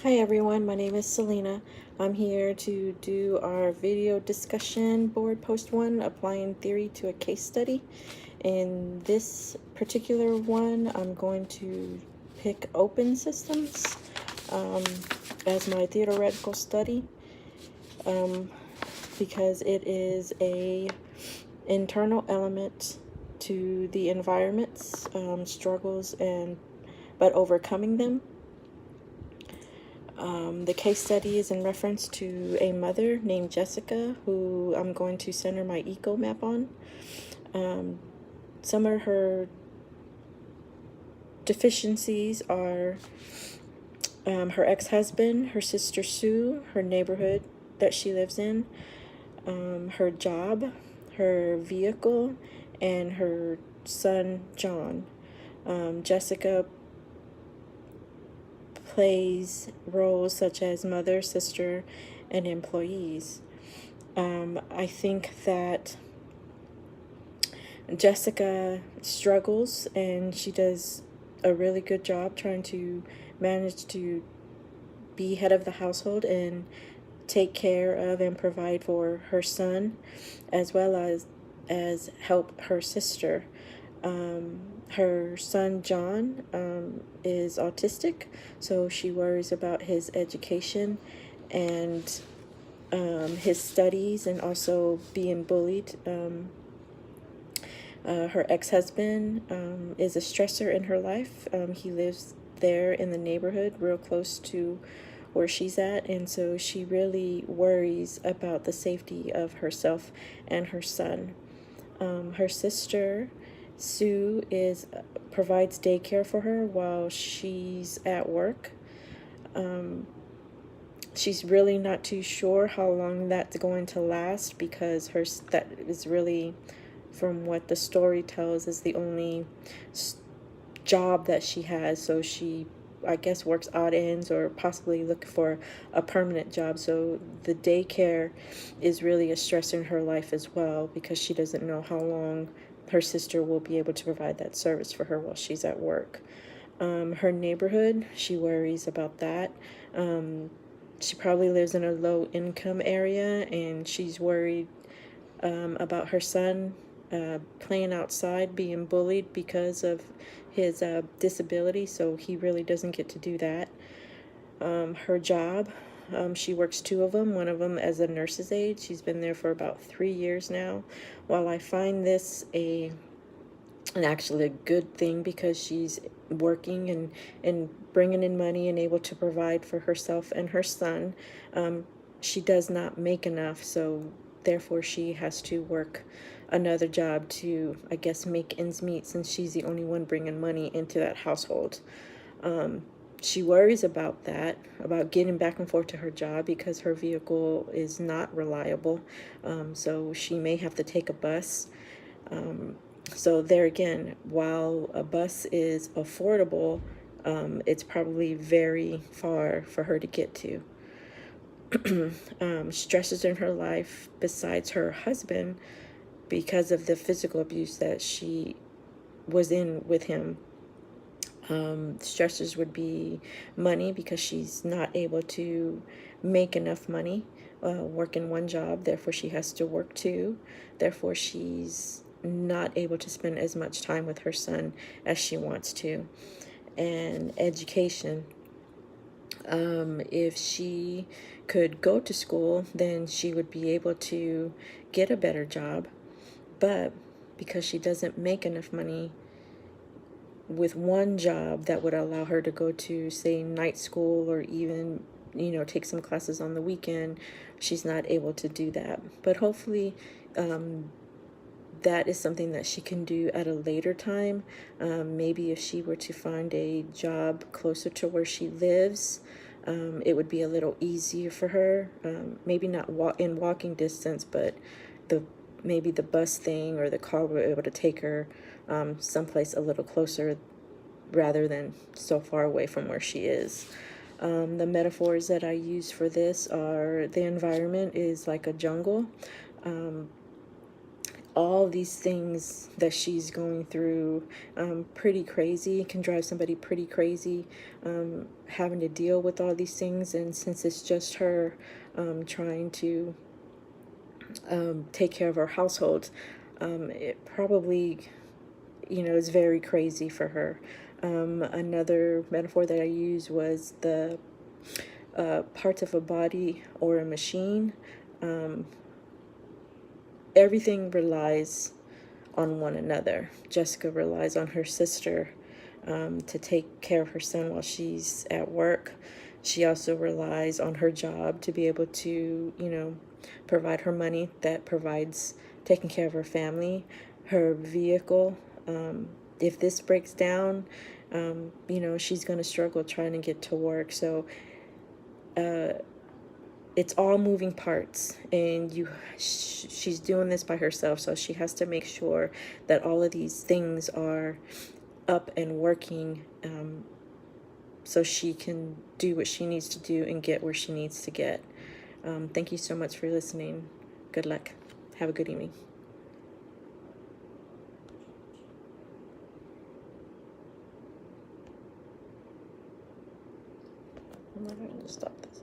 Hi everyone, my name is Selena. I'm here to do our video discussion board post one, applying theory to a case study. In this particular one, I'm going to pick open systems um, as my theoretical study because it is a internal element to the environment's struggles but overcoming them. The case study is in reference to a mother named Jessica, who I'm going to center my eco map on. Some of her deficiencies are her ex-husband, her sister Sue, her neighborhood that she lives in, her job, her vehicle, and her son John. Jessica plays roles such as mother, sister, and employees. I think that Jessica struggles and she does a really good job trying to manage to be head of the household and take care of and provide for her son, as well as help her sister. Her son John is autistic, so she worries about his education and his studies, and also being bullied. Her ex-husband is a stressor in her life. He lives there in the neighborhood, real close to where she's at, and so she really worries about the safety of herself and her son. Her sister Sue provides daycare for her while she's at work. She's really not too sure how long that's going to last, because that is really, from what the story tells, is the only job that she has. So she, I guess, works odd ends or possibly looking for a permanent job. So the daycare is really a stress in her life as well, because she doesn't know how long her sister will be able to provide that service for her while she's at work. Her neighborhood, she worries about that. She probably lives in a low income area, and she's worried about her son playing outside, being bullied because of his disability, so he really doesn't get to do that. Her job, she works two of them, one of them as a nurse's aide. She's been there for about 3 years now. While I find this actually a good thing, because she's working and bringing in money and able to provide for herself and her son, she does not make enough, so therefore she has to work another job to, I guess, make ends meet, since she's the only one bringing money into that household. She worries about that, about getting back and forth to her job, because her vehicle is not reliable, so she may have to take a bus. So there again, while a bus is affordable, it's probably very far for her to get to. Stresses in her life besides her husband, because of the physical abuse that she was in with him. Stresses would be money, because she's not able to make enough money working one job, therefore she has to work two, therefore she's not able to spend as much time with her son as she wants to. And education, if she could go to school, then she would be able to get a better job, but because she doesn't make enough money with one job that would allow her to go to, say, night school, or even, take some classes on the weekend, she's not able to do that. But hopefully that is something that she can do at a later time. Maybe if she were to find a job closer to where she lives, it would be a little easier for her. Maybe not in walking distance, but maybe the bus thing or the car will be able to take her someplace a little closer, rather than so far away from where she is. The metaphors that I use for this are, the environment is like a jungle. all these things that she's going through, pretty crazy. It can drive somebody pretty crazy, having to deal with all these things. And since it's just her trying to take care of her household, it probably, is very crazy for her. Another metaphor that I used was the parts of a body or a machine. Everything relies on one another. Jessica relies on her sister to take care of her son while she's at work. She also relies on her job to be able to, provide her money that provides taking care of her family. Her vehicle, if this breaks down, she's going to struggle trying to get to work. So it's all moving parts, and she's doing this by herself, so she has to make sure that all of these things are up and working, so she can do what she needs to do and get where she needs to get. Thank you so much for listening. Good luck. Have a good evening. I'm not going to stop this.